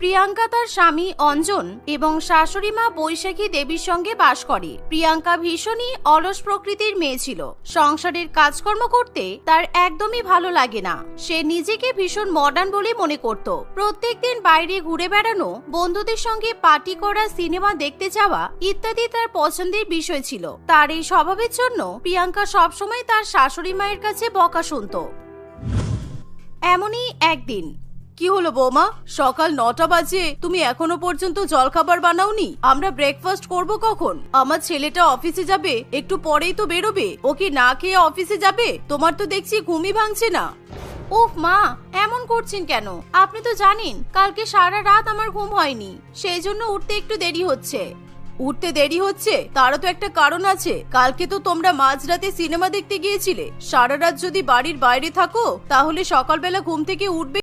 প্রিয়াঙ্কা তার স্বামী অঞ্জন এবং শাশুড়ি মা বৈশাখী দেবীর সঙ্গে বাস করে। প্রিয়াঙ্কা ভীষণই অলস প্রকৃতির মেয়ে ছিল। সংসারের কাজকর্ম করতে তার একদমই ভালো লাগে না। সে নিজেকে ভীষণ মডার্ন বলে মনে করত। প্রত্যেকদিন বাইরে ঘুরে বেড়ানো, বন্ধুদের সঙ্গে পার্টি করা, সিনেমা দেখতে যাওয়া ইত্যাদি তার পছন্দের বিষয় ছিল। তার এই স্বভাবের জন্য প্রিয়াঙ্কা সবসময় তার শাশুড়ি মায়ের কাছে বকা শুনত। এমনই একদিন, কি হলো বৌমা, সকাল 9টা বাজে, তুমি এখনো পর্যন্ত জলখাবার বানাওনি? আমরা ব্রেকফাস্ট করব কখন? আমার ছেলেটা অফিসে যাবে, একটু পরেই তো বেরোবে। ও কি না খেয়ে অফিসে যাবে? তোমার তো দেখছি ঘুমই ভাঙছে না। উফ মা, এমন করছেন কেন? আপনি তো জানেন কালকে সারা রাত আমার ঘুম হয়নি, সেই জন্য উঠতে একটু দেরি হচ্ছে। উঠতে দেরি হচ্ছে তারও তো একটা কারণ আছে। কালকে তো তোমরা মাঝরাতে সিনেমা দেখতে গিয়েছিলে। সারা রাত যদি বাড়ির বাইরে থাকো তাহলে সকালবেলা ঘুম থেকে উঠবে